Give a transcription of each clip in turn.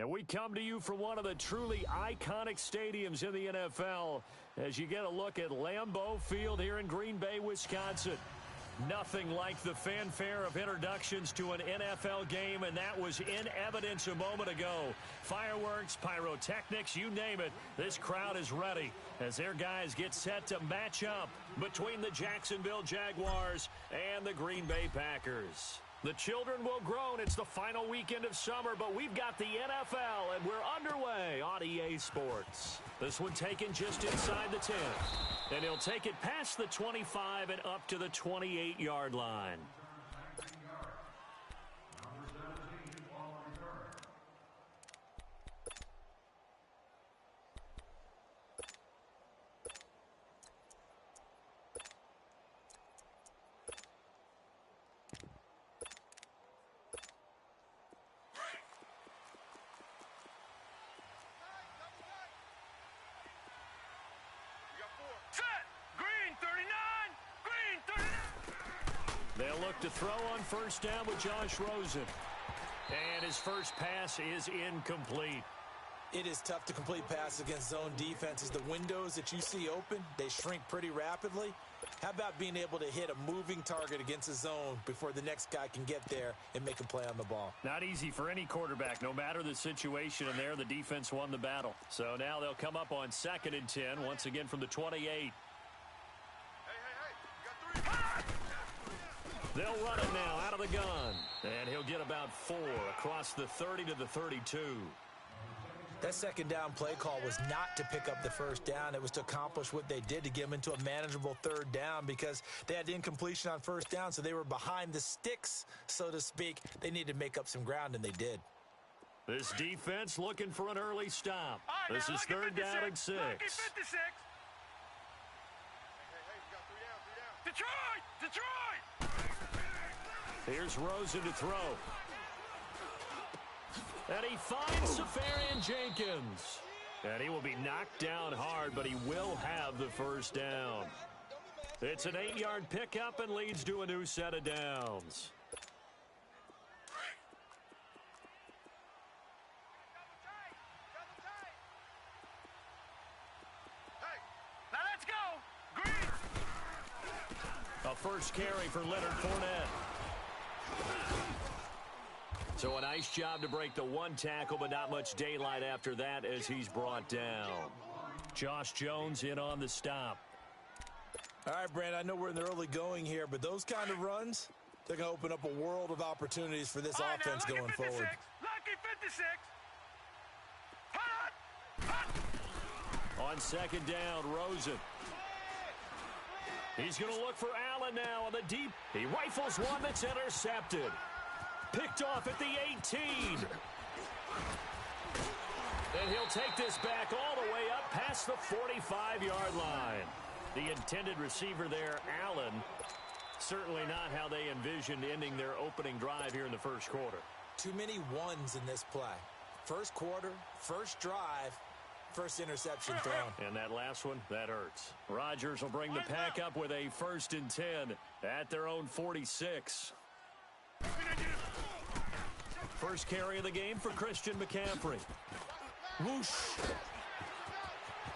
And we come to you from one of the truly iconic stadiums in the NFL as you get a look at Lambeau Field here in Green Bay, Wisconsin. Nothing like the fanfare of introductions to an NFL game, and that was in evidence a moment ago. Fireworks, pyrotechnics, you name it. This crowd is ready as their guys get set to match up between the Jacksonville Jaguars and the Green Bay Packers. The children will groan. It's the final weekend of summer, but we've got the NFL, and we're underway on EA Sports. This one taken just inside the 10. And he'll take it past the 25 and up to the 28-yard line. They'll look to throw on first down with Josh Rosen. And his first pass is incomplete. It is tough to complete passes against zone defenses. The windows that you see open, they shrink pretty rapidly. How about being able to hit a moving target against a zone before the next guy can get there and make a play on the ball? Not easy for any quarterback, no matter the situation. And there, the defense won the battle. So now they'll come up on 2nd and 10, once again from the 28. They'll run it now out of the gun. And he'll get about 4 across the 30 to the 32. That second down play call was not to pick up the first down. It was to accomplish what they did to get them into a manageable 3rd down because they had incompletion on first down, so they were behind the sticks, so to speak. They needed to make up some ground, and they did. This defense looking for an early stop. Right, this is 3rd down and 6. Detroit! Here's Rosen to throw. And he finds Safarian Jenkins. And he will be knocked down hard, but he will have the first down. It's an 8-yard pickup and leads to a new set of downs. Now let's go! Green! A first carry for Leonard Fournette. So a nice job to break the one tackle, but not much daylight after that as he's brought down. Josh Jones in on the stop. All right, Brand, I know we're in the early going here, but those kind of runs, they're going to open up a world of opportunities for this offense going forward. Lucky 56. On second down, Rosen. He's going to look for Allen now on the deep. He rifles one that's intercepted. Picked off at the 18. And he'll take this back all the way up past the 45-yard line. The intended receiver there, Allen, certainly not how they envisioned ending their opening drive here in the first quarter. Too many ones in this play. First quarter, first drive, first interception thrown. And that last one, that hurts. Rodgers will bring the pack up with a 1st and 10 at their own 46. First carry of the game for Christian McCaffrey. Whoosh.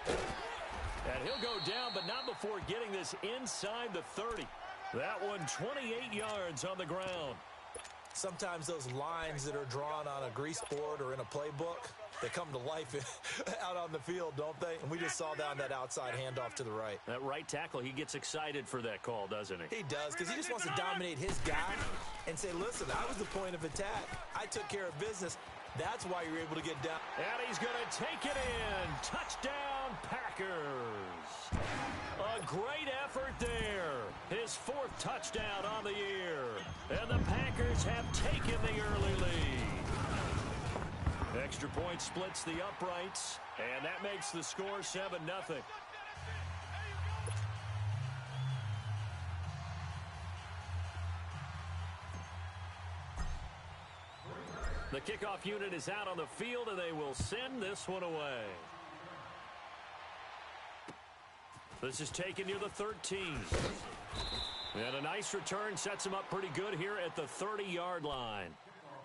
And he'll go down, but not before getting this inside the 30. That one 28 yards on the ground. Sometimes those lines that are drawn on a grease board or in a playbook, they come to life out on the field, don't they? And we just saw that on that outside handoff to the right. That right tackle, he gets excited for that call, doesn't he? He does, because he just wants to dominate his guy and say, listen, I was the point of attack. I took care of business. That's why you're able to get down. And he's going to take it in. Touchdown, Packers. A great effort there. His 4th touchdown on the year. And the Packers have taken the early lead. Extra point splits the uprights, and that makes the score 7-0. The kickoff unit is out on the field, and they will send this one away. This is taken near the 13. And a nice return sets him up pretty good here at the 30-yard line.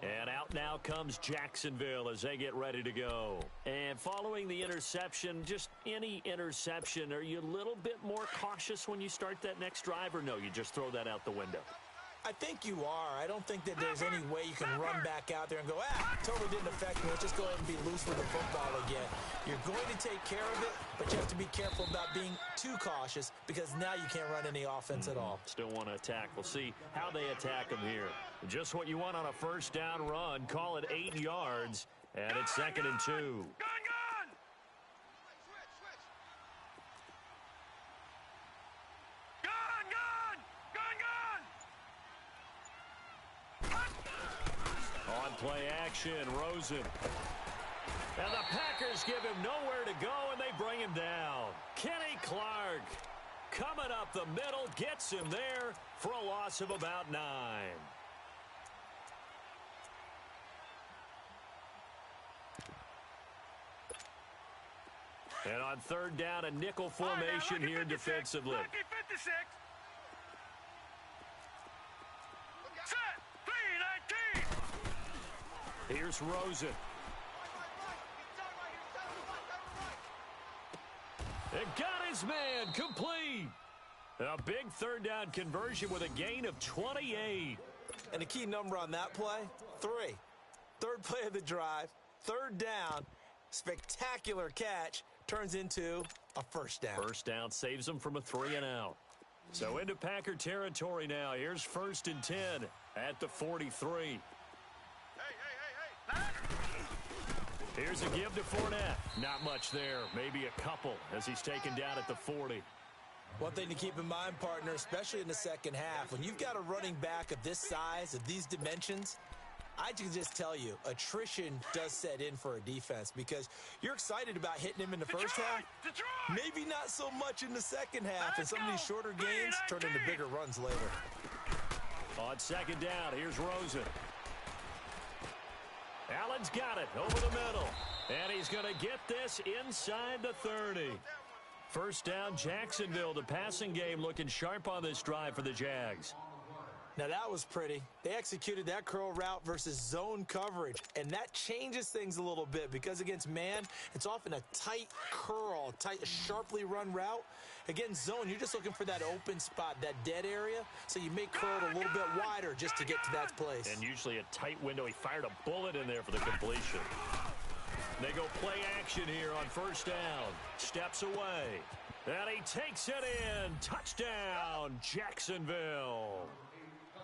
And out now comes Jacksonville as they get ready to go. And following the interception, just any interception, are you a little bit more cautious when you start that next drive, or no, you just throw that out the window? I think you are. I don't think that there's any way you can run back out there and go, totally didn't affect me. Let's just go ahead and be loose with the football again. You're going to take care of it, but you have to be careful about being too cautious because now you can't run any offense at all. Still want to attack. We'll see how they attack them here. Just what you want on a first down run. Call it 8 yards, and it's 2nd and 2. Play action, Rosen. And the Packers give him nowhere to go, and they bring him down. Kenny Clark coming up the middle, gets him there for a loss of about 9. And on 3rd down, a nickel formation here defensively. Lucky 56. Here's Rosen. And got his man complete. A big 3rd down conversion with a gain of 28. And the key number on that play, 3. 3rd play of the drive, 3rd down, spectacular catch, turns into a 1st down. 1st down saves them from a 3-and-out. So into Packer territory now. Here's 1st and 10 at the 43. Here's a give to Fournette. Not much there. Maybe a couple as he's taken down at the 40. One thing to keep in mind, partner, especially in the second half, when you've got a running back of this size, of these dimensions, I can just tell you, attrition does set in for a defense because you're excited about hitting him in the first half. Maybe not so much in the second half, and some of these shorter gains turn into bigger runs later. On 2nd down, here's Rosen. Allen's got it over the middle. And he's going to get this inside the 30. 1st down, Jacksonville. The passing game looking sharp on this drive for the Jags. Now that was pretty. They executed that curl route versus zone coverage, and that changes things a little bit because against man, it's often a tight curl, sharply run route. Against zone, you're just looking for that open spot, that dead area, so you may curl it a little bit wider just to get to that place. And usually a tight window. He fired a bullet in there for the completion. They go play action here on first down. Steps away. And he takes it in. Touchdown, Jacksonville.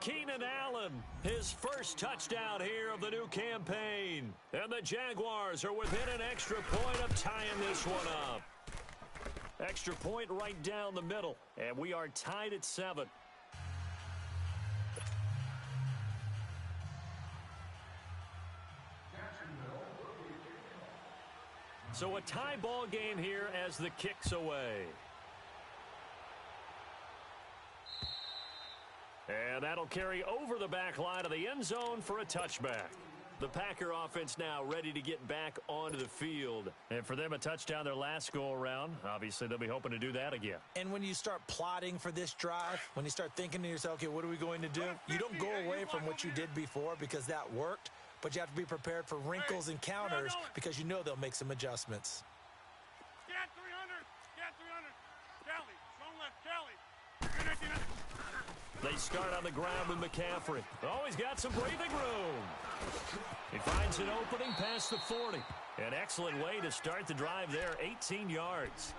Keenan Allen, his first touchdown here of the new campaign. And the Jaguars are within an extra point of tying this one up. Extra point right down the middle. And we are tied at 7. So a tie ball game here as the kick's away. And that'll carry over the back line of the end zone for a touchback. The Packer offense now ready to get back onto the field. And for them, a touchdown their last go-around. Obviously, they'll be hoping to do that again. And when you start plotting for this drive, when you start thinking to yourself, okay, what are we going to do? You don't go away from what you did before because that worked, but you have to be prepared for wrinkles and counters because you know they'll make some adjustments. Scat 300. Scat 300. Kelly. Zone left. Kelly. They start on the ground with McCaffrey. Oh, he's got some breathing room. He finds an opening past the 40. An excellent way to start the drive there, 18 yards.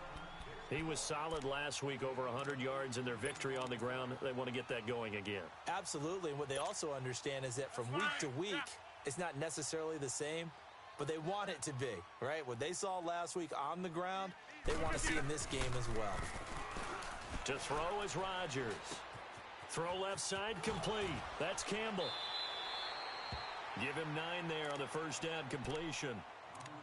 He was solid last week, over 100 yards in their victory on the ground. They want to get that going again. Absolutely. And what they also understand is that from week to week, it's not necessarily the same, but they want it to be, right? What they saw last week on the ground, they want to see in this game as well. To throw is Rodgers. Throw left side complete. That's Campbell. Give him 9 there on the first down completion.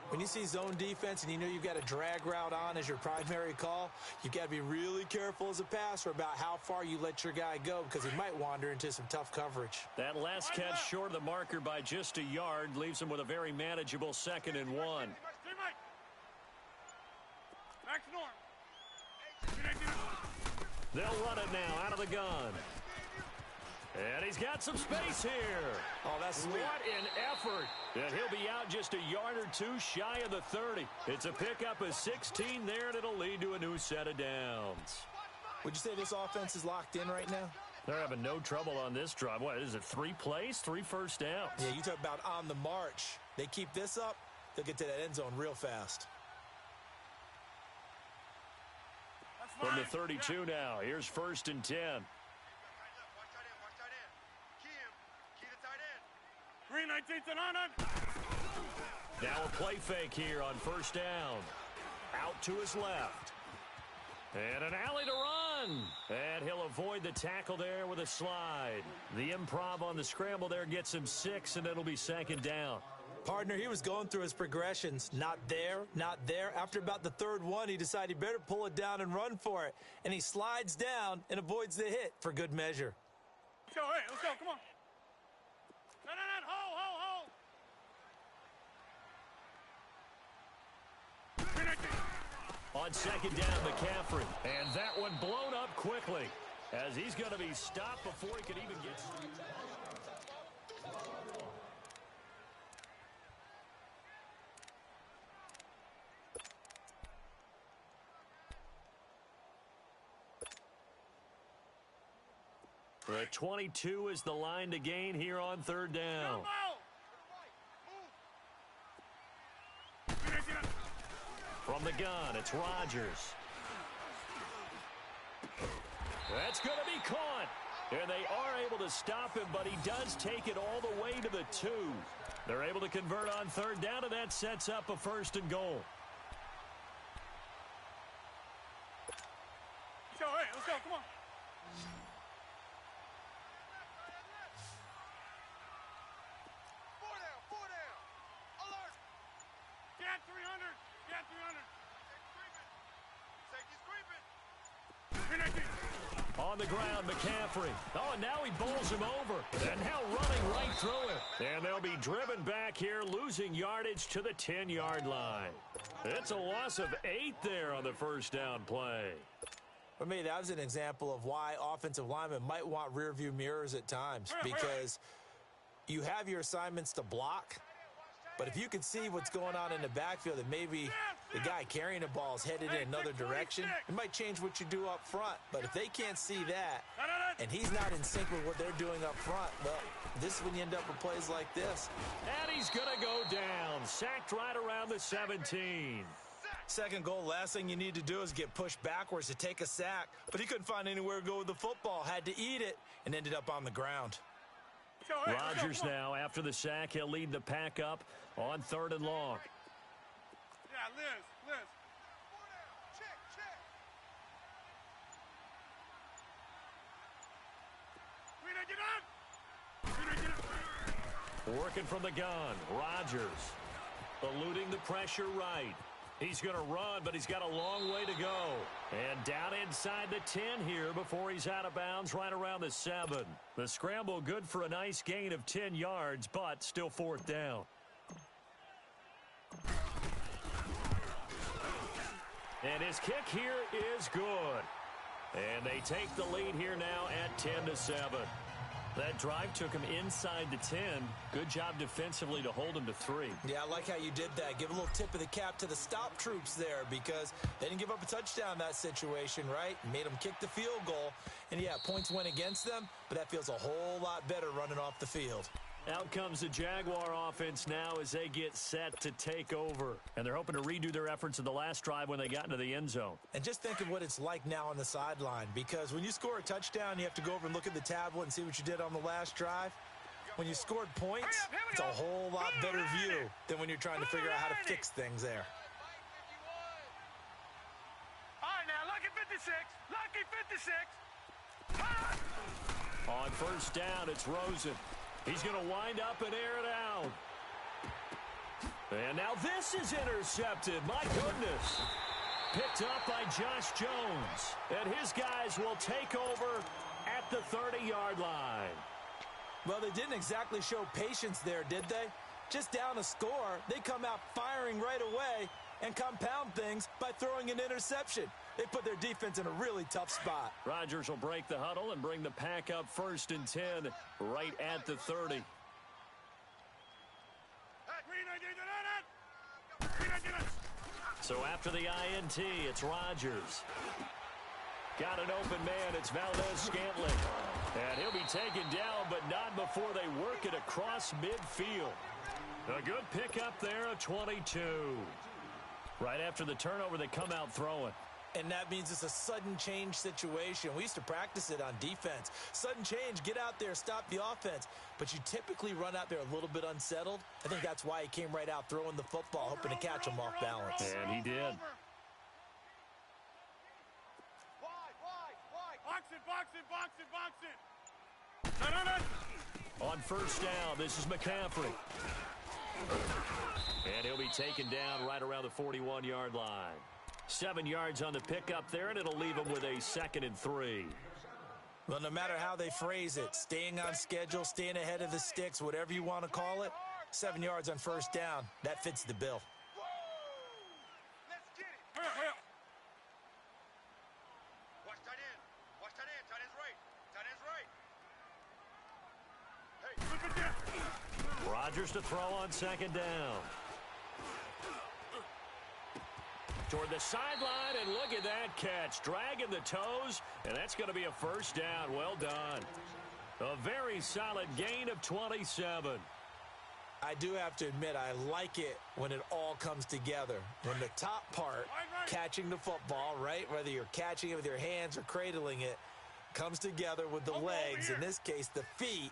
When you see zone defense and you know you've got a drag route on as your primary call, you've got to be really careful as a passer about how far you let your guy go because he might wander into some tough coverage. That last catch short of the marker by just a yard leaves him with a very manageable 2nd and 1. Max Norm. They'll run it now out of the gun. And he's got some space here. Oh, that's sweet. What an effort. And he'll be out just a yard or two shy of the 30. It's a pickup of 16 there, and it'll lead to a new set of downs. Would you say this offense is locked in right now? They're having no trouble on this drive. What is it, 3 plays, 3 first downs? Yeah, you talk about on the march. They keep this up, they'll get to that end zone real fast. From the 32 now, here's 1st and 10. Green 19th and on. Now a play fake here on first down. Out to his left. And an alley to run. And he'll avoid the tackle there with a slide. The improv on the scramble there gets him 6, and it'll be 2nd down. Partner, he was going through his progressions. Not there, not there. After about the 3rd one, he decided he better pull it down and run for it. And he slides down and avoids the hit for good measure. Let's go, hey, let's go, come on. Hold. On 2nd down, McCaffrey. And that one blown up quickly as he's going to be stopped before he can even get... The 22 is the line to gain here on 3rd down. From the gun, it's Rodgers. That's going to be caught. And they are able to stop him, but he does take it all the way to the 2. They're able to convert on 3rd down, and that sets up a 1st and goal. Let's go, come on. On the ground, McCaffrey. Oh, and now he bowls him over. And now running right through it. And they'll be driven back here, losing yardage to the 10-yard line. It's a loss of 8 there on the first down play. For me, that was an example of why offensive linemen might want rear-view mirrors at times, because you have your assignments to block, but if you can see what's going on in the backfield and maybe the guy carrying the ball is headed in another direction, it might change what you do up front. But if they can't see that and he's not in sync with what they're doing up front, well, this is when you end up with plays like this. And he's going to go down, sacked right around the 17. Second goal, last thing you need to do is get pushed backwards to take a sack. But he couldn't find anywhere to go with the football, had to eat it, and ended up on the ground. Rodgers now, after the sack, he'll lead the pack up on 3rd and long. Yeah, Liz. Working from the gun, Rodgers eluding the pressure right. He's going to run, but he's got a long way to go. And down inside the 10 here before he's out of bounds right around the 7. The scramble good for a nice gain of 10 yards, but still 4th down. And his kick here is good. And they take the lead here now at 10-7. That drive took him inside the 10. Good job defensively to hold him to 3. Yeah, I like how you did that. Give a little tip of the cap to the stop troops there, because they didn't give up a touchdown in that situation, right? Made them kick the field goal. And, yeah, points went against them, but that feels a whole lot better running off the field. Out comes the Jaguar offense now as they get set to take over. And they're hoping to redo their efforts in the last drive when they got into the end zone. And just think of what it's like now on the sideline, because when you score a touchdown, you have to go over and look at the tablet and see what you did on the last drive. When you scored points, it's a whole lot better view than when you're trying to figure out how to fix things there. All right, now, lucky 56. On 1st down, it's Rosen. He's going to wind up and air it out. And now this is intercepted. My goodness. Picked up by Josh Jones. And his guys will take over at the 30-yard line. Well, they didn't exactly show patience there, did they? Just down a score, they come out firing right away and compound things by throwing an interception. They put their defense in a really tough spot. Rodgers will break the huddle and bring the pack up 1st and 10 right at the 30. So after the INT, it's Rodgers. Got an open man. It's Valdez-Scantling. And he'll be taken down, but not before they work it across midfield. A good pickup there of 22. Right after the turnover, they come out throwing. And that means it's a sudden change situation. We used to practice it on defense. Sudden change, get out there, stop the offense. But you typically run out there a little bit unsettled. I think that's why he came right out throwing the football, hoping to catch him off balance. And he did. Box it. On 1st down, this is McCaffrey. And he'll be taken down right around the 41-yard line. 7 yards on the pickup there, and it'll leave him with a 2nd and 3. Well, no matter how they phrase it, staying on schedule, staying ahead of the sticks, whatever you want to call it, 7 yards on 1st down, that fits the bill. Let's get it. Hurry up. Watch tight end. Watch tight end. Tight end's right. Tight end's right. Look at that. Rodgers to throw on 2nd down. Toward the sideline, and look at that catch. Dragging the toes, and that's going to be a 1st down. Well done. A very solid gain of 27. I do have to admit, I like it when it all comes together. When the top part, catching the football, right, whether you're catching it with your hands or cradling it, comes together with the legs, in this case the feet,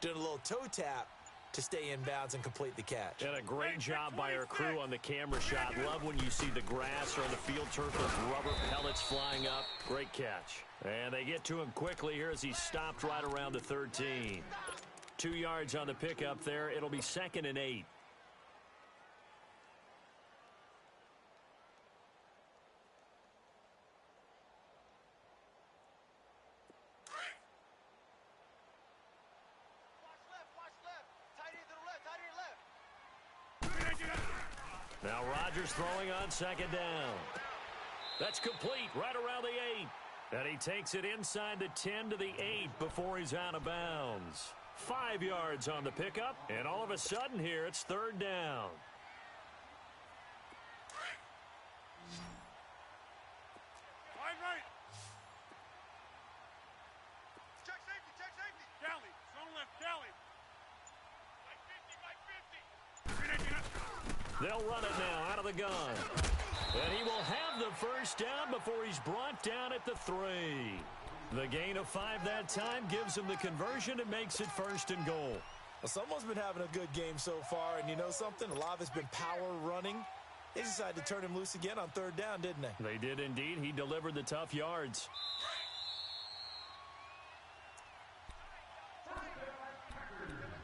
doing a little toe tap to stay in bounds and complete the catch. And a great job by our crew on the camera shot. Love when you see the grass or the field turf with rubber pellets flying up. Great catch. And they get to him quickly here as he stopped right around the 13. 2 yards on the pickup there. It'll be 2nd and 8. Now Rodgers throwing on 2nd down. That's complete right around the 8. And he takes it inside the 10 to the 8 before he's out of bounds. 5 yards on the pickup, and all of a sudden here it's third down. Wide right. Check safety. Cali, zone left, Cali. Like 50. They'll run it now out of the gun. And he will have the first down before he's brought down at the 3. The gain of 5 that time gives him the conversion and makes it first and goal. Well, someone's been having a good game so far, and you know something? A lot of it's been power running. They decided to turn him loose again on third down, didn't they? They did indeed. He delivered the tough yards.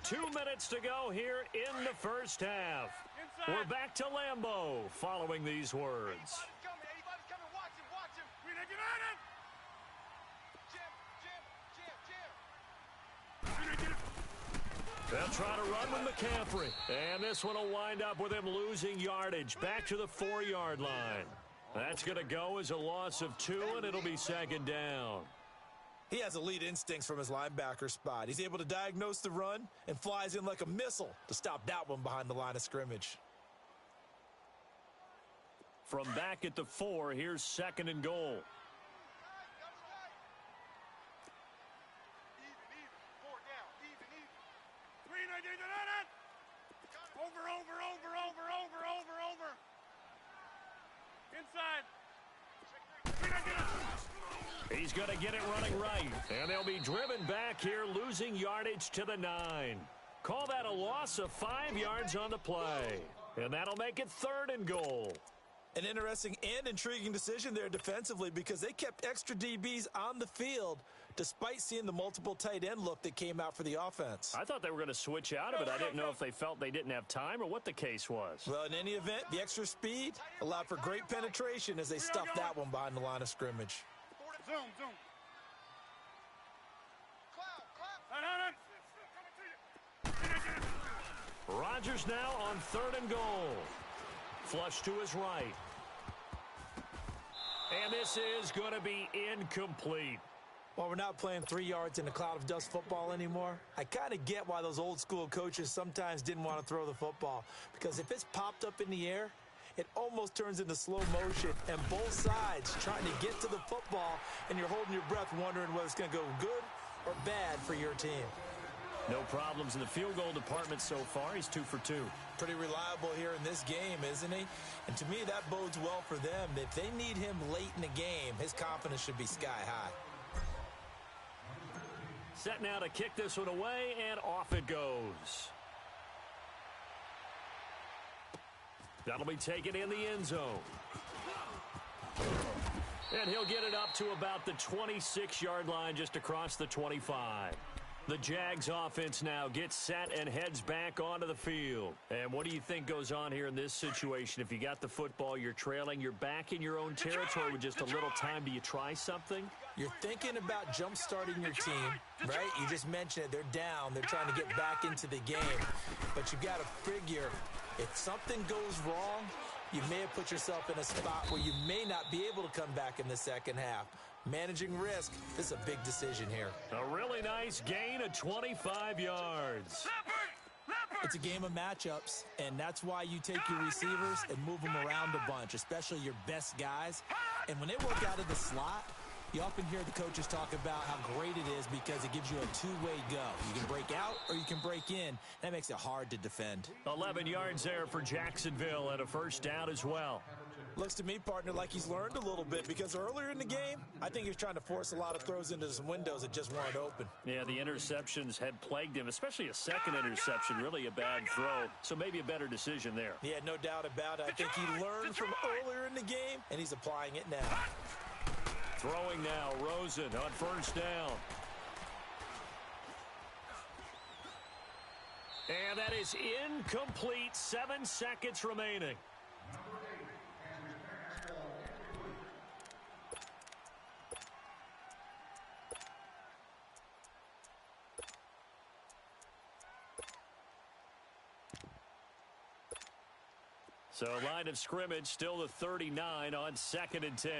Two minutes to go here in the first half. We're back to Lambeau following these words. Anybody's coming. Watch him. We didn't get on it. They'll try to run with McCaffrey. And this one will wind up with him losing yardage back to the 4-yard line. That's going to go as a loss of 2, and it'll be second down. He has elite instincts from his linebacker spot. He's able to diagnose the run and flies in like a missile to stop that one behind the line of scrimmage. From back at the 4, here's second and goal. Over. Inside. He's going to get it running right. And they'll be driven back here, losing yardage to the 9. Call that a loss of 5 yards on the play. And that'll make it third and goal. An interesting and intriguing decision there defensively because they kept extra DBs on the field despite seeing the multiple tight end look that came out for the offense. I thought they were going to switch out of it. I didn't know if they felt they didn't have time or what the case was. Well, in any event, the extra speed allowed for great penetration as they stuffed that one behind the line of scrimmage. Zoom. Rodgers now on third and goal. Flush to his right. And this is going to be incomplete. Well, we're not playing 3 yards in a cloud of dust football anymore. I kind of get why those old school coaches sometimes didn't want to throw the football. Because if it's popped up in the air, it almost turns into slow motion. And both sides trying to get to the football, and you're holding your breath wondering whether it's going to go good or bad for your team. No problems in the field goal department so far. He's 2 for 2. Pretty reliable here in this game, isn't he? And to me, that bodes well for them. If they need him late in the game, his confidence should be sky high. Set now to kick this one away, and off it goes. That'll be taken in the end zone. And he'll get it up to about the 26-yard line, just across the 25. The Jags offense now gets set and heads back onto the field. And what do you think goes on here in this situation? If you got the football, you're trailing, you're back in your own territory with just a little time. Do you try something? You're thinking about jump-starting your team, right? You just mentioned it. They're down. They're trying to get back into the game. But you've got to figure if something goes wrong, you may have put yourself in a spot where you may not be able to come back in the second half. Managing risk, this is a big decision here. A really nice gain of 25 yards. It's a game of matchups, and that's why you take your receivers and move them around a bunch, especially your best guys. And when they work out of the slot, you often hear the coaches talk about how great it is because it gives you a two-way go. You can break out or you can break in. That makes it hard to defend. 11 yards there for Jacksonville and a first down as well. Looks to me, partner, like he's learned a little bit because earlier in the game, I think he was trying to force a lot of throws into some windows that just weren't open. Yeah, the interceptions had plagued him, especially a second interception, really a bad throw. So maybe a better decision there. Yeah, no doubt about it. I think he learned from earlier in the game, and he's applying it now. Throwing now, Rosen on first down. And that is incomplete. 7 seconds remaining. So line of scrimmage still the 39 on 2nd and 10.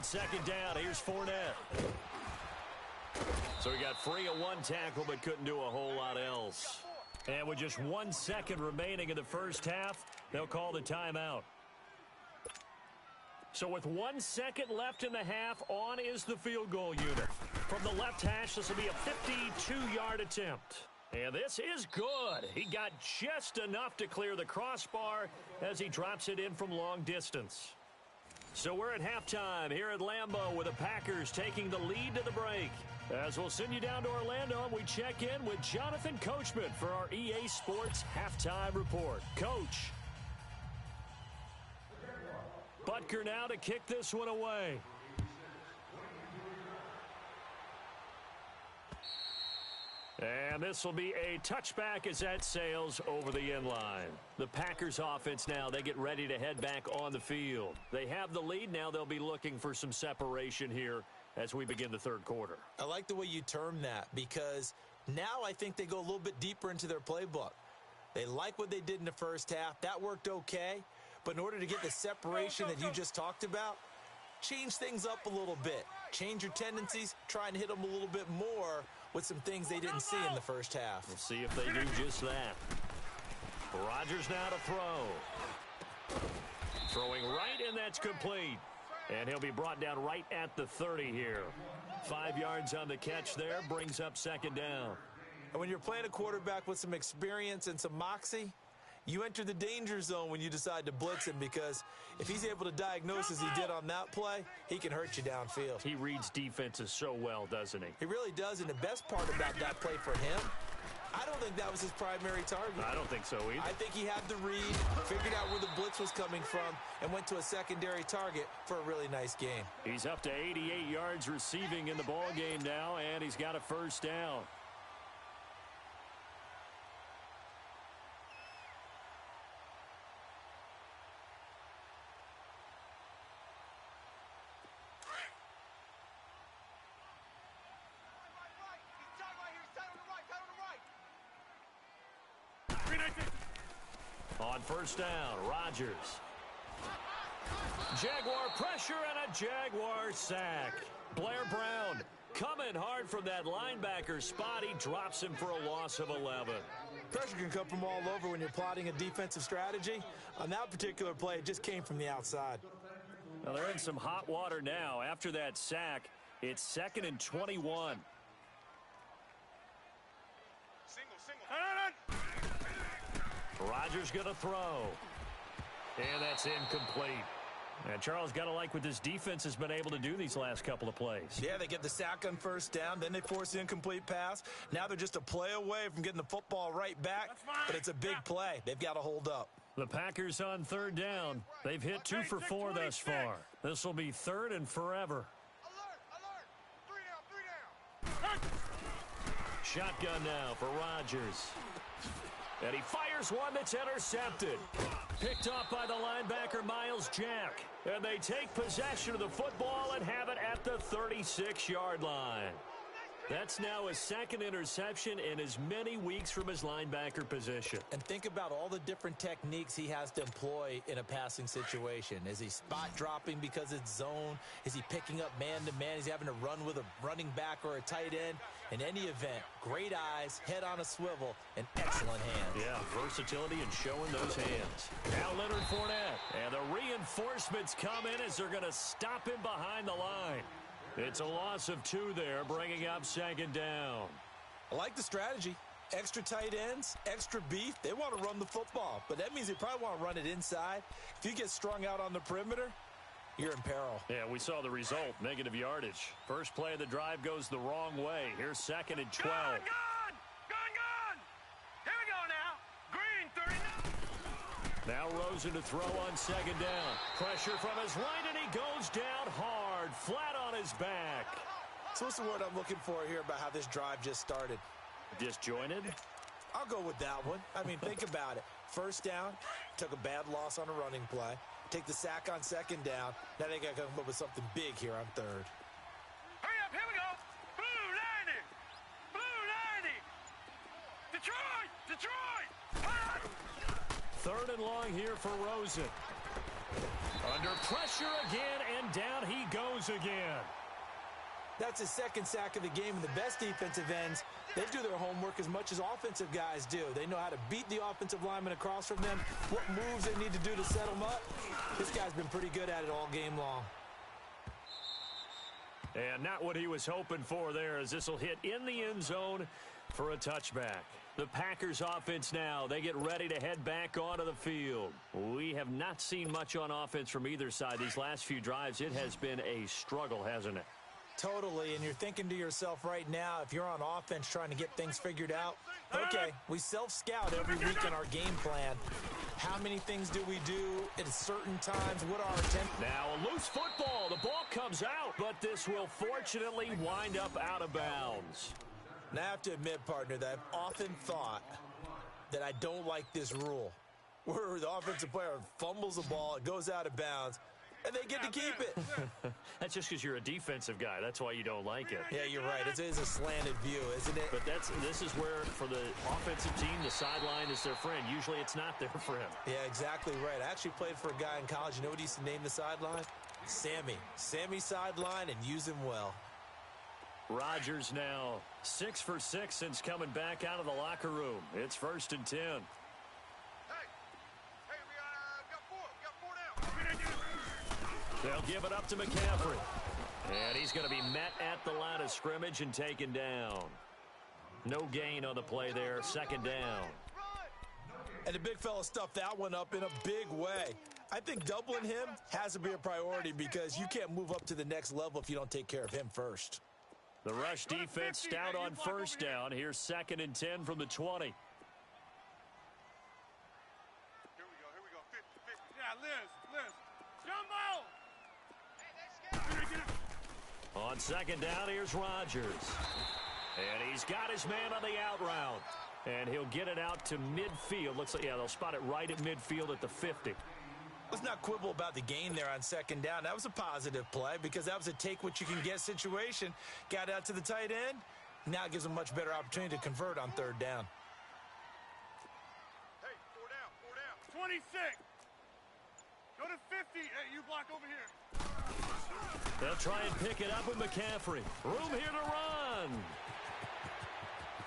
second down. Here's Fournette. So he got free of one tackle but couldn't do a whole lot else. And with just 1 second remaining in the first half, they'll call the timeout. So with 1 second left in the half, on is the field goal unit. From the left hash, this will be a 52-yard attempt. And this is good. He got just enough to clear the crossbar as he drops it in from long distance. So we're at halftime here at Lambeau with the Packers taking the lead to the break. As we'll send you down to Orlando, and we check in with Jonathan Coachman for our EA Sports Halftime Report. Coach. Butker now to kick this one away. And this will be a touchback as that sails over the end line. The Packers offense now, they get ready to head back on the field. They have the lead. Now they'll be looking for some separation here as we begin the third quarter. I like the way you term that because now I think they go a little bit deeper into their playbook. They like what they did in the first half. That worked okay. But in order to get the separation that you just talked about, change things up a little bit. Change your tendencies. Try and hit them a little bit more with some things they didn't see in the first half. We'll see if they do just that. Rodgers now to throw. Throwing right, and that's complete. And he'll be brought down right at the 30 here. 5 yards on the catch there, brings up second down. And when you're playing a quarterback with some experience and some moxie, you enter the danger zone when you decide to blitz him because if he's able to diagnose as he did on that play, he can hurt you downfield. He reads defenses so well, doesn't he? He really does, and the best part about that play for him, I don't think that was his primary target. I don't think so either. I think he had the read, figured out where the blitz was coming from, and went to a secondary target for a really nice game. He's up to 88 yards receiving in the ball game now, and he's got a first down. On first down, Rodgers. Jaguar pressure and a Jaguar sack. Blair Brown coming hard from that linebacker spot. He drops him for a loss of 11. Pressure can come from all over when you're plotting a defensive strategy. On that particular play, it just came from the outside. Well, they're in some hot water now. After that sack, it's 2nd and 21. Rodgers going to throw. And that's incomplete. And Charles, got to like what this defense has been able to do these last couple of plays. Yeah, they get the sack on first down, then they force the incomplete pass. Now they're just a play away from getting the football right back, but it's a big play. They've got to hold up. The Packers on third down. They've hit 2 for 4 thus far. This will be 3rd and forever. Alert! 3 down! Shotgun now for Rodgers. And he fires one that's intercepted. Picked off by the linebacker, Miles Jack. And they take possession of the football and have it at the 36-yard line. That's now his 2nd interception in as many weeks from his linebacker position. And think about all the different techniques he has to employ in a passing situation. Is he spot dropping because it's zone? Is he picking up man-to-man? Is he having to run with a running back or a tight end? In any event, great eyes, head on a swivel, and excellent hands. Yeah, versatility and showing those hands. Now Leonard Fournette. And the reinforcements come in as they're going to stop him behind the line. It's a loss of 2 there, bringing up 2nd down. I like the strategy. Extra tight ends, extra beef. They want to run the football, but that means they probably want to run it inside. If you get strung out on the perimeter, you're in peril. Yeah, we saw the result, negative yardage. First play of the drive goes the wrong way. Here's 2nd and 12. Gone! Here we go now. Green, 39. Now Rosen to throw on 2nd down. Pressure from his right, and he goes down hard, flat on his back. So what's the word I'm looking for here about how this drive just started? Disjointed? I'll go with that one. I mean, think about it. First down, took a bad loss on a running play. Take the sack on 2nd down. Now they got to come up with something big here on 3rd. Hurry up, here we go. Blue 90. Blue 90. Detroit. 3rd and long here for Rosen. Under pressure again, and down he goes again. That's his second sack of the game, and the best defensive ends, they do their homework as much as offensive guys do. They know how to beat the offensive lineman across from them, what moves they need to do to set them up. This guy's been pretty good at it all game long. And not what he was hoping for there, as this will hit in the end zone for a touchback. The Packers offense now, they get ready to head back onto the field. We have not seen much on offense from either side. These last few drives, it has been a struggle, hasn't it? Totally, and you're thinking to yourself right now, if you're on offense trying to get things figured out, okay, we self-scout every week in our game plan. How many things do we do at certain times? What are our attempts? Now a loose football. The ball comes out, but this will fortunately wind up out of bounds. Now, I have to admit, partner, that I've often thought that I don't like this rule, where the offensive player fumbles the ball, it goes out of bounds, and they get to keep it. That's just because you're a defensive guy. That's why you don't like it. Yeah, you're right. It is a slanted view, isn't it? But this is where, for the offensive team, the sideline is their friend. Usually it's not their friend. Yeah, exactly right. I actually played for a guy in college. You know what he used to name the sideline? Sammy. Sammy sideline, and use him well. Rodgers now 6 for 6 since coming back out of the locker room. It's 1st and 10. Hey, we got four down. They'll give it up to McCaffrey. And he's going to be met at the line of scrimmage and taken down. No gain on the play there. 2nd down. And the big fella stuffed that one up in a big way. I think doubling him has to be a priority because you can't move up to the next level if you don't take care of him first. The rush defense stout on 1st down. Here's 2nd and 10 from the 20. Here we go. 50, 50. Yeah, Liz. Jumbo! On 2nd down, here's Rodgers. And he's got his man on the out route. And he'll get it out to midfield. Looks like, yeah, they'll spot it right at midfield at the 50. Let's not quibble about the gain there on 2nd down. That was a positive play because that was a take-what-you-can-get situation. Got out to the tight end. Now it gives them a much better opportunity to convert on 3rd down. Hey, four down. 26. Go to 50. Hey, you block over here. They'll try and pick it up with McCaffrey. Room here to run.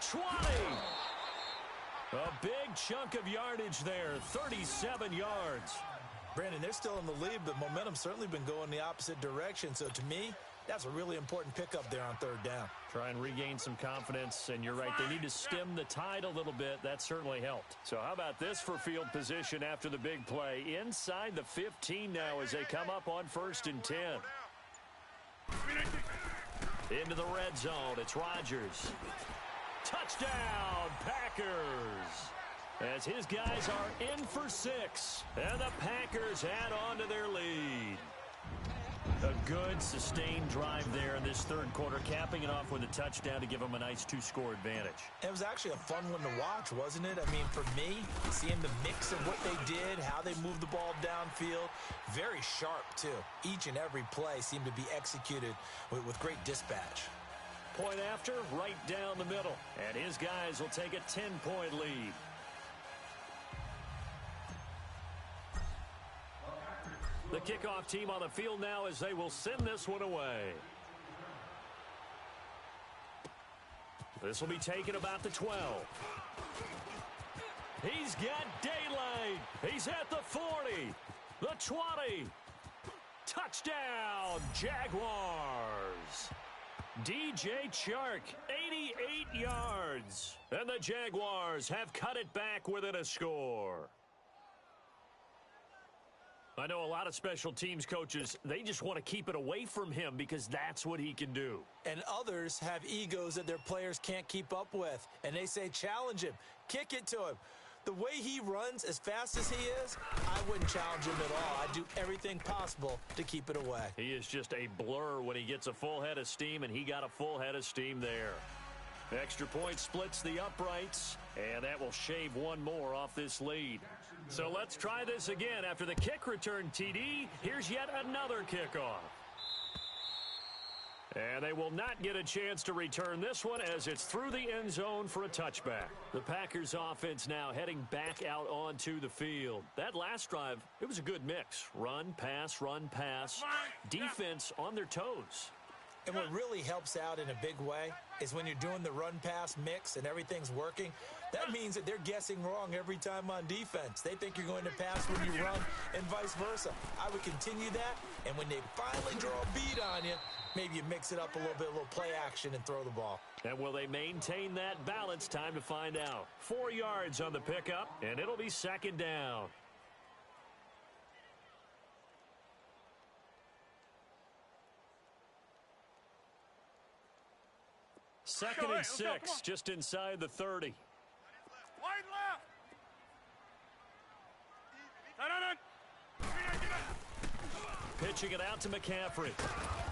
20. A big chunk of yardage there, 37 yards. Brandon, they're still in the lead, but momentum's certainly been going the opposite direction. So to me, that's a really important pickup there on 3rd down. Try and regain some confidence, and you're right. They need to stem the tide a little bit. That certainly helped. So how about this for field position after the big play? Inside the 15 now as they come up on 1st and 10. Into the red zone. It's Rodgers. Touchdown, Packers. As his guys are in for 6. And the Packers add on to their lead. A good, sustained drive there in this 3rd quarter, capping it off with a touchdown to give them a nice 2-score advantage. It was actually a fun one to watch, wasn't it? I mean, for me, seeing the mix of what they did, how they moved the ball downfield, very sharp, too. Each and every play seemed to be executed with great dispatch. Point after, right down the middle. And his guys will take a 10-point lead. The kickoff team on the field now as they will send this one away. This will be taken about the 12. He's got daylight. He's at the 40, the 20. Touchdown, Jaguars. DJ Chark, 88 yards. And the Jaguars have cut it back within a score. I know a lot of special teams coaches, they just want to keep it away from him because that's what he can do. And others have egos that their players can't keep up with. And they say, challenge him, kick it to him. The way he runs, as fast as he is, I wouldn't challenge him at all. I'd do everything possible to keep it away. He is just a blur when he gets a full head of steam, and he got a full head of steam there. Extra point splits the uprights, and that will shave one more off this lead. So let's try this again. After the kick return TD, here's yet another kickoff. And they will not get a chance to return this one as it's through the end zone for a touchback. The Packers offense now heading back out onto the field. That last drive, it was a good mix. Run, pass, defense on their toes. And what really helps out in a big way is when you're doing the run-pass mix and everything's working, that means that they're guessing wrong every time on defense. They think you're going to pass when you run and vice versa. I would continue that, and when they finally draw a beat on you, maybe you mix it up a little bit, a little play action, and throw the ball. And will they maintain that balance? Time to find out. 4 yards on the pickup, and it'll be second down. Second and 6, just inside the 30. Wide left. Pitching it out to McCaffrey.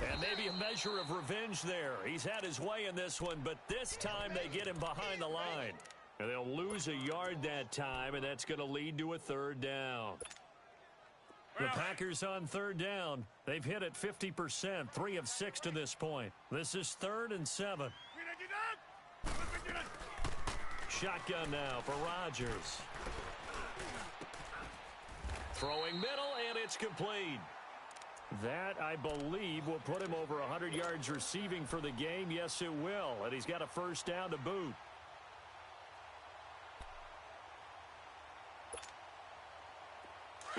And maybe a measure of revenge there. He's had his way in this one, but this time they get him behind the line. And they'll lose a yard that time, and that's going to lead to a third down. The Packers on third down. They've hit it 50%, 3 of 6 to this point. This is 3rd and 7. Shotgun now for Rodgers. Throwing middle, and it's complete. That, I believe, will put him over 100 yards receiving for the game. Yes, it will. And he's got a first down to boot.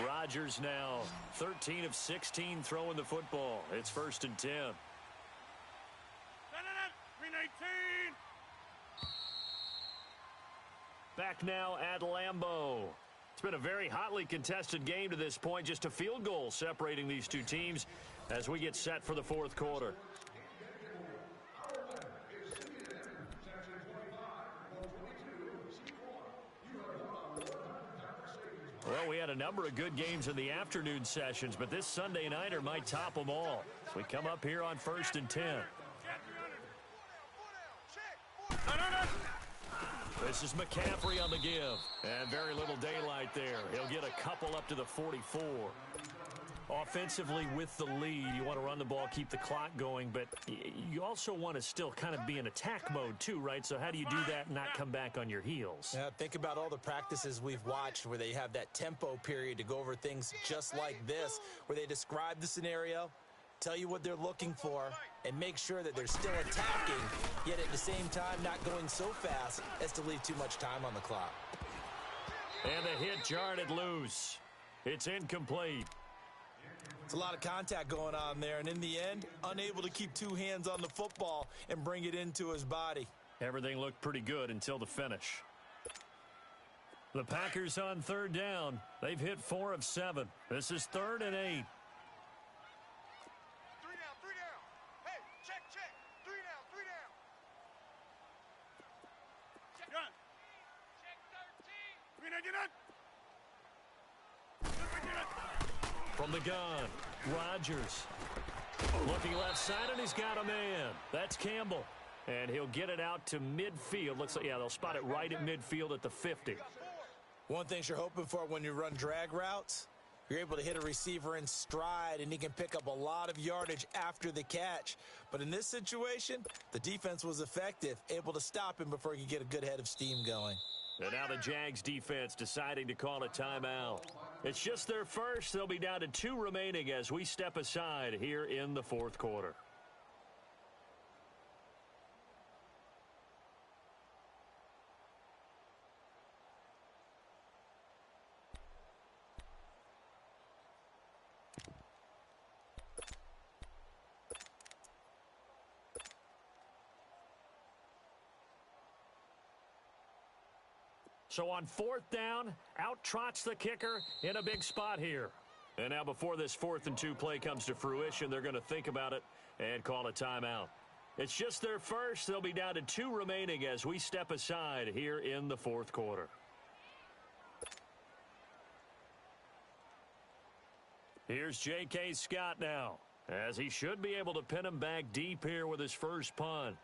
Rodgers now 13 of 16 throwing the football. It's 1st and 10. 319. Back now at Lambeau. It's been a very hotly contested game to this point. Just a field goal separating these two teams as we get set for the fourth quarter. Well, we had a number of good games in the afternoon sessions, but this Sunday nighter might top them all. So we come up here on 1st and 10. This is McCaffrey on the give. And very little daylight there. He'll get a couple up to the 44. Offensively with the lead, you want to run the ball, keep the clock going, but you also want to still kind of be in attack mode too, right? So how do you do that and not come back on your heels? Yeah, think about all the practices we've watched where they have that tempo period to go over things just like this, where they describe the scenario, tell you what they're looking for, and make sure that they're still attacking, yet at the same time not going so fast as to leave too much time on the clock. And the hit jarred loose. It's incomplete. It's a lot of contact going on there, and in the end, unable to keep two hands on the football and bring it into his body. Everything looked pretty good until the finish. The Packers on third down. They've hit 4 of 7. This is 3rd and 8. 3 down. Hey, check. 3 down. Gun. Check 13. From the gun, Rodgers. Looking left side, and he's got a man. That's Campbell. And he'll get it out to midfield. Looks like, yeah, they'll spot it right at midfield at the 50. One thing you're hoping for when you run drag routes, you're able to hit a receiver in stride, and he can pick up a lot of yardage after the catch. But in this situation, the defense was effective, able to stop him before he could get a good head of steam going. And now the Jags defense deciding to call a timeout. It's just their first. They'll be down to 2 remaining as we step aside here in the fourth quarter. So on 4th down, out trots the kicker in a big spot here. And now before this 4th and 2 play comes to fruition, they're going to think about it and call a timeout. It's just their first. They'll be down to 2 remaining as we step aside here in the fourth quarter. Here's J.K. Scott now, as he should be able to pin him back deep here with his first punt.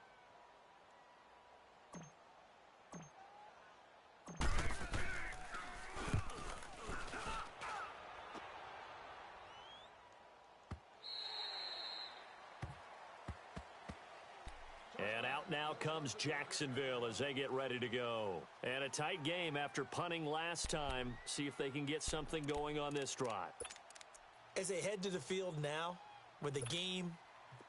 And out now comes Jacksonville as they get ready to go. And a tight game after punting last time. See if they can get something going on this drive. As they head to the field now, with the game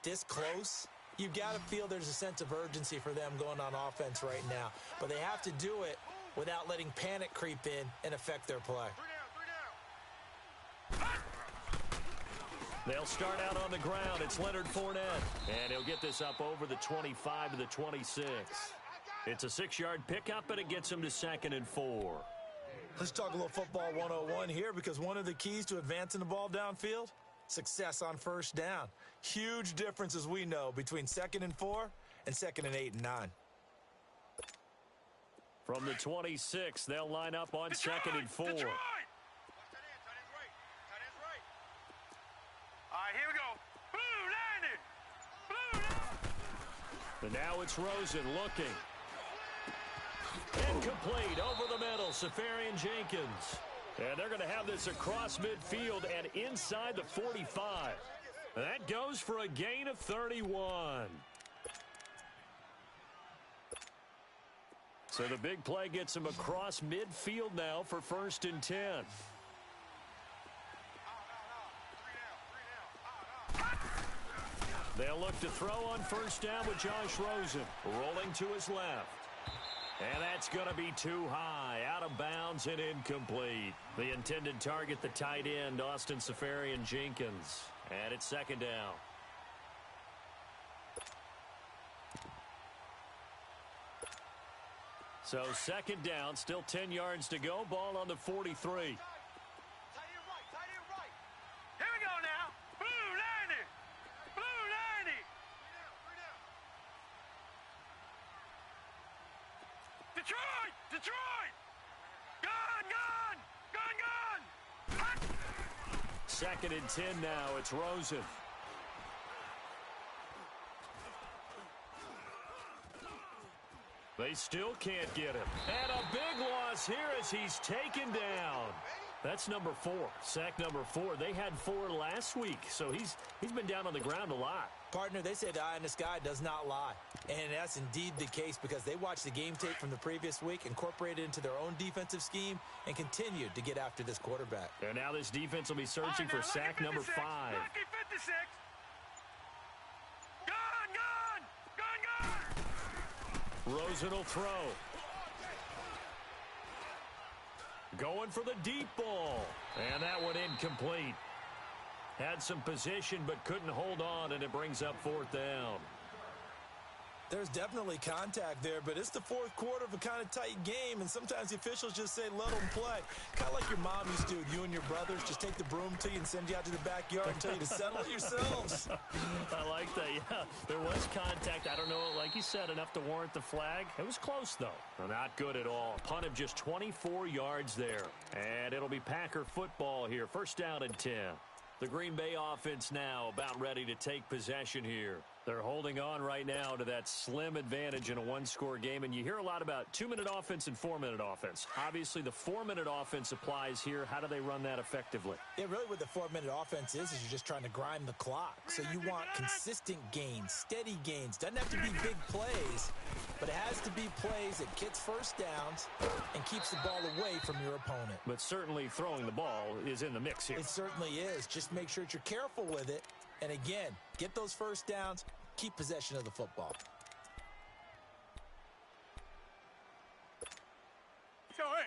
this close, you've got to feel there's a sense of urgency for them going on offense right now. But they have to do it without letting panic creep in and affect their play. They'll start out on the ground. It's Leonard Fournette. And he'll get this up over the 25 to the 26. It's a 6-yard pickup, and it gets him to 2nd and 4. Let's talk a little football 101 here, because one of the keys to advancing the ball downfield, success on first down. Huge difference, as we know, between 2nd and 4 and 2nd and 8 and 9. From the 26, they'll line up on 2nd and 4. Here we go. Blue, landed. Blue. And now it's Rosen looking. Incomplete over the middle, Safarian Jenkins. And they're going to have this across midfield and inside the 45. That goes for a gain of 31. So the big play gets him across midfield now for 1st and 10. They'll look to throw on 1st down with Josh Rosen. Rolling to his left. And that's going to be too high. Out of bounds and incomplete. The intended target, the tight end, Austin Safarian Jenkins. And it's 2nd down. So 2nd down, still 10 yards to go. Ball on the 43. Detroit! Gone! 2nd and 10 now. It's Rosen. They still can't get him. And a big loss here as he's taken down. That's number 4. Sack number 4. They had 4 last week, so he's been down on the ground a lot. Partner, they say the eye in the sky does not lie. And that's indeed the case, because they watched the game tape from the previous week, incorporated it into their own defensive scheme, and continued to get after this quarterback. And now this defense will be searching for sack number 5. Lucky 56. Gone! Rosen will throw. Going for the deep ball. And that one incomplete. Had some position but couldn't hold on, and it brings up 4th down. There's definitely contact there, but it's the 4th quarter of a kind of tight game, and sometimes the officials just say, let them play. Kind of like your mom used to. You and your brothers just take the broom to you and send you out to the backyard and tell you to settle it yourselves. I like that, yeah. There was contact. I don't know, like you said, enough to warrant the flag. It was close, though. Well, not good at all. Punt of just 24 yards there. And it'll be Packer football here. 1st down and 10. The Green Bay offense now about ready to take possession here. They're holding on right now to that slim advantage in a 1-score game, and you hear a lot about 2-minute offense and 4-minute offense. Obviously, the 4-minute offense applies here. How do they run that effectively? Yeah, really what the 4-minute offense is you're just trying to grind the clock. So you want consistent gains, steady gains. Doesn't have to be big plays, but it has to be plays that gets 1st downs and keeps the ball away from your opponent. But certainly throwing the ball is in the mix here. It certainly is. Just make sure that you're careful with it. And again, get those 1st downs, keep possession of the football.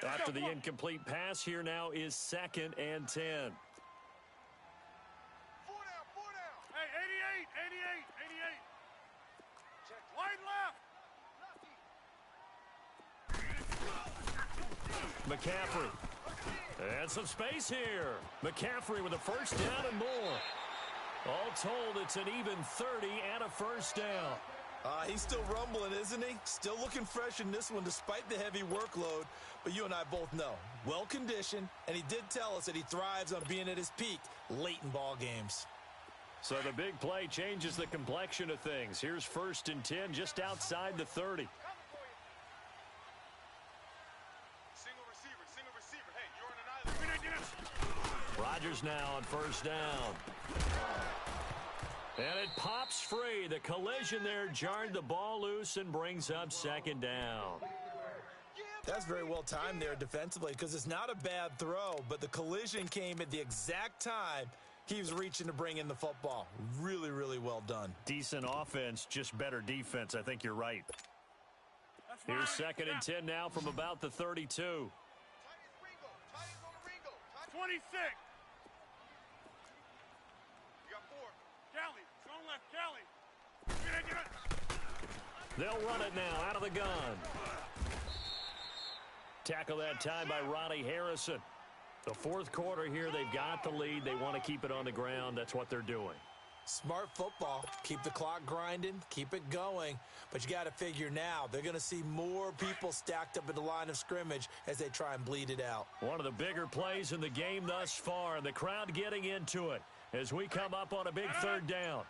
After the incomplete pass, here now is 2nd and 10. 4 down. Hey, 88. Check. Wide left. McCaffrey. And some space here. McCaffrey with a 1st down and more. All told, it's an even 30 and a 1st down. He's still rumbling, isn't he? Still looking fresh in this one despite the heavy workload. But you and I both know, well-conditioned, and he did tell us that he thrives on being at his peak late in ball games. So the big play changes the complexion of things. Here's 1st and 10 just outside the 30. Single receiver. Hey, you're on an island. Rodgers now on 1st down. And it pops free. The collision there jarred the ball loose and brings up second down. That's very well timed there defensively because it's not a bad throw, but the collision came at the exact time he was reaching to bring in the football. Really, really well done. Decent offense, just better defense. I think you're right. Here's 2nd and 10 now from about the 32. 26. You got 4. Callie, strong left, Callie. Get it. They'll run it now out of the gun. Tackle that time by Ronnie Harrison. The 4th quarter here, they've got the lead. They want to keep it on the ground. That's what they're doing. Smart football. Keep the clock grinding. Keep it going. But you got to figure now, they're going to see more people stacked up at the line of scrimmage as they try and bleed it out. One of the bigger plays in the game thus far, and the crowd getting into it as we come up on a big 3rd down.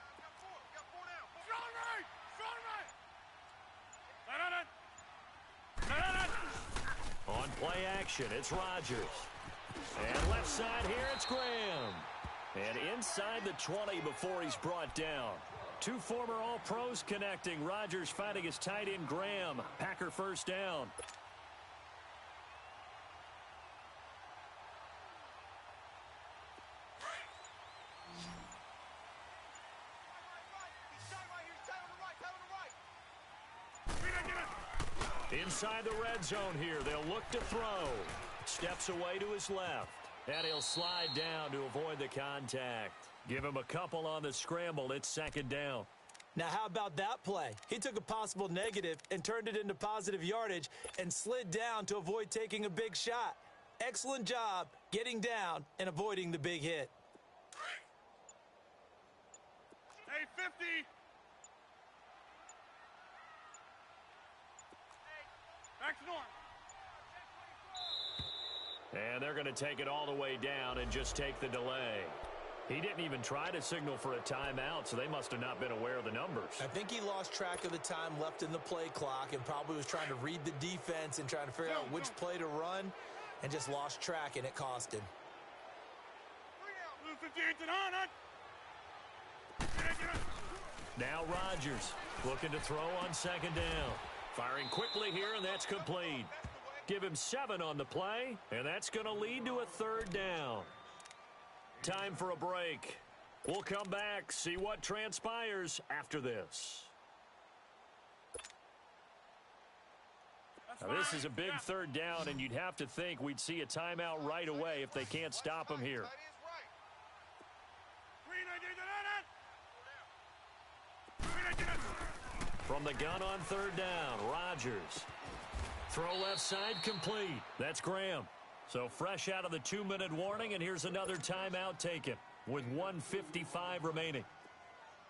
On play action, it's Rodgers. And left side here, it's Graham. And inside the 20 before he's brought down. 2 former All-Pros connecting. Rodgers fighting his tight end, Graham. Packer first down. Inside the red zone here, they'll look to throw. Steps away to his left. And he'll slide down to avoid the contact. Give him a couple on the scramble. It's 2nd down. Now, how about that play? He took a possible negative and turned it into positive yardage and slid down to avoid taking a big shot. Excellent job getting down and avoiding the big hit. Hey, 50. Back to norm. And they're going to take it all the way down and just take the delay. He didn't even try to signal for a timeout, so they must have not been aware of the numbers. I think he lost track of the time left in the play clock and probably was trying to read the defense and trying to figure out which play to run and just lost track, and it cost him. Now Rodgers looking to throw on 2nd down. Firing quickly here, and that's complete. Give him 7 on the play, and that's going to lead to a 3rd down. Time for a break. We'll come back, see what transpires after this. Now, this is a big 3rd down, and you'd have to think we'd see a timeout right away if they can't stop him here. From the gun on 3rd down, Rodgers. Throw left side complete. That's Graham. So fresh out of the 2-minute warning, and here's another timeout taken with 1:55 remaining.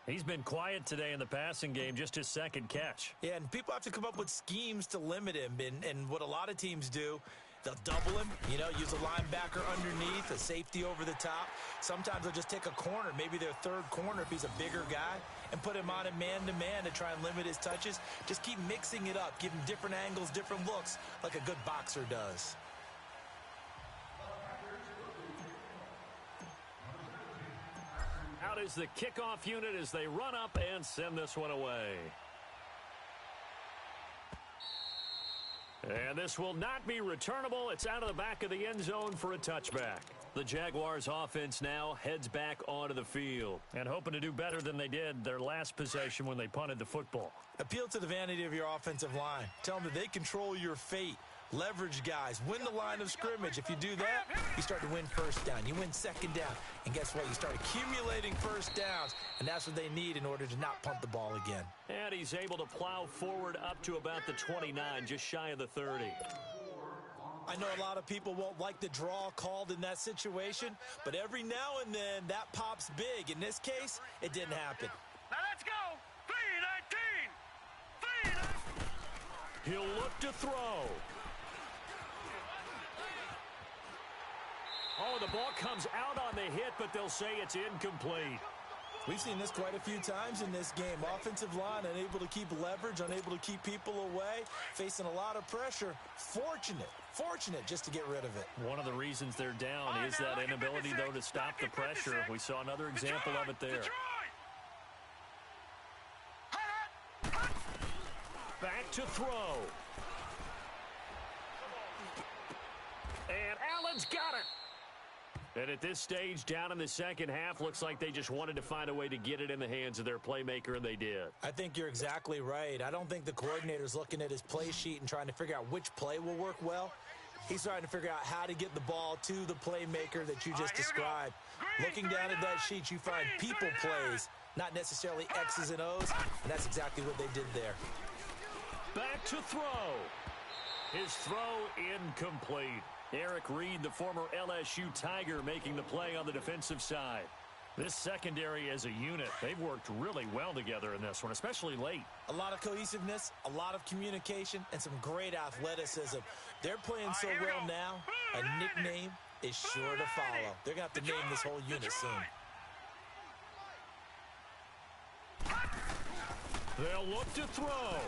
He's been quiet today in the passing game, just his 2nd catch. Yeah, and people have to come up with schemes to limit him, and what a lot of teams do, they'll double him, use a linebacker underneath, a safety over the top. Sometimes they'll just take a corner, maybe their 3rd corner if he's a bigger guy, and put him on a man-to-man to try and limit his touches. Just keep mixing it up, give him different angles, different looks, like a good boxer does. Out is the kickoff unit as they run up and send this one away. And this will not be returnable. It's out of the back of the end zone for a touchback. The Jaguars offense now heads back onto the field and hoping to do better than they did their last possession when they punted the football. Appeal to the vanity of your offensive line. Tell them that they control your fate. Leverage guys. Win the line of scrimmage. If you do that, you start to win 1st down. You win 2nd down. And guess what? You start accumulating 1st downs, and that's what they need in order to not punt the ball again. And he's able to plow forward up to about the 29, just shy of the 30. I know a lot of people won't like the draw called in that situation, but every now and then that pops big. In this case, it didn't happen. Now let's go. 3-19. He'll look to throw. Oh, the ball comes out on the hit, but they'll say it's incomplete. We've seen this quite a few times in this game. Offensive line unable to keep leverage, unable to keep people away, facing a lot of pressure. Fortunate just to get rid of it. One of the reasons they're down is that inability, though, to stop the pressure. We saw another example of it there. to throw. And Allen's got it. And at this stage, down in the second half, looks like they just wanted to find a way to get it in the hands of their playmaker, and they did. I think you're exactly right. I don't think the coordinator's looking at his play sheet and trying to figure out which play will work well. He's trying to figure out how to get the ball to the playmaker that you just described. Looking down at that sheet, you find people plays, not necessarily X's and O's, and that's exactly what they did there. Back to throw. His throw incomplete. Eric Reed, the former LSU Tiger, making the play on the defensive side. This secondary as a unit, they've worked really well together in this one, especially late. A lot of cohesiveness, a lot of communication, and some great athleticism. They're playing so well now, a nickname is sure to follow. They're going to have to name this whole unit soon. They'll look to throw.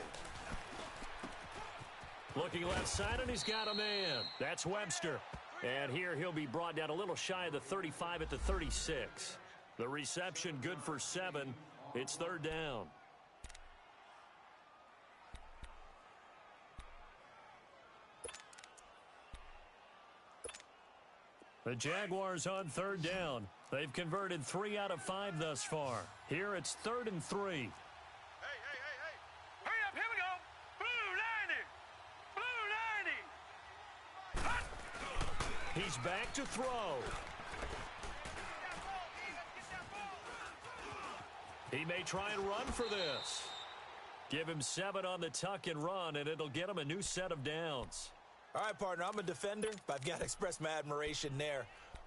Looking left side, and he's got a man. That's Webster. And here he'll be brought down a little shy of the 35 at the 36. The reception good for 7. It's third down. The Jaguars on third down. They've converted 3 out of 5 thus far. Here it's 3rd and 3. Hey. Hurry up, here we go. Blue 90. Blue 90. He's back to throw. He may try and run for this. Give him 7 on the tuck and run, and it'll get him a new set of downs. All right, partner, I'm a defender, but I've got to express my admiration there.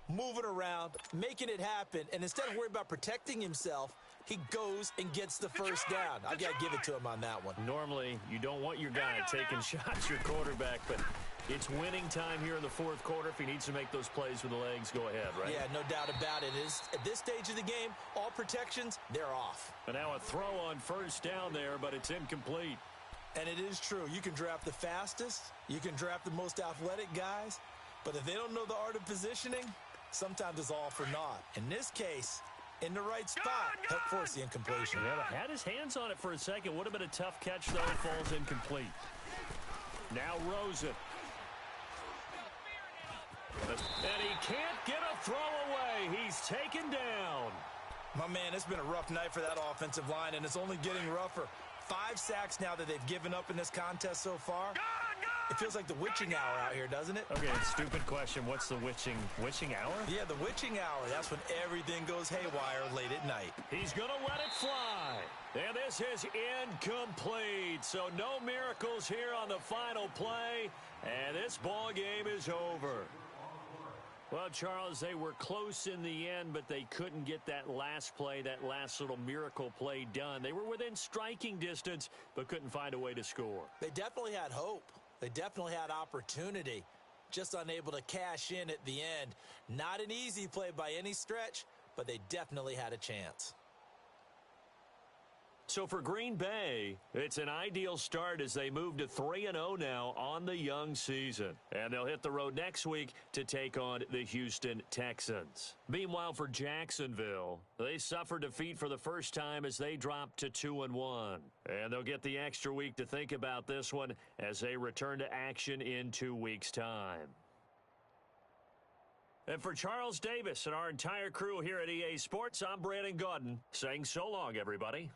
Moving around, making it happen, and instead of worrying about protecting himself, he goes and gets the first down. I've got to give it to him on that one. Normally, you don't want your guy taking shots, your quarterback, but it's winning time here in the fourth quarter. If he needs to make those plays with the legs, go ahead, right? Yeah, no doubt about it. At this stage of the game, all protections, they're off. And now a throw on first down there, but it's incomplete. And it is true. You can draft the fastest, you can draft the most athletic guys, but if they don't know the art of positioning, sometimes it's all for naught. In this case, in the right spot, helped force the incompletion. Yeah, had his hands on it for a second. Would have been a tough catch, though. Falls incomplete. Now Rosen. And he can't get a throw away. He's taken down. My man, it's been a rough night for that offensive line, and it's only getting rougher. 5 sacks now that they've given up in this contest so far. It feels like the witching hour out here, doesn't it? Okay, stupid question. What's the witching hour? Yeah, the witching hour. That's when everything goes haywire late at night. He's going to let it fly. And this is incomplete. So no miracles here on the final play. And this ball game is over. Well, Charles, they were close in the end, but they couldn't get that last play, that last little miracle play done. They were within striking distance, but couldn't find a way to score. They definitely had hope. They definitely had opportunity. Just unable to cash in at the end. Not an easy play by any stretch, but they definitely had a chance. So for Green Bay, it's an ideal start as they move to 3-0 now on the young season. And they'll hit the road next week to take on the Houston Texans. Meanwhile, for Jacksonville, they suffered defeat for the first time as they dropped to 2-1. And they'll get the extra week to think about this one as they return to action in 2 weeks' time. And for Charles Davis and our entire crew here at EA Sports, I'm Brandon Gaudin saying so long, everybody.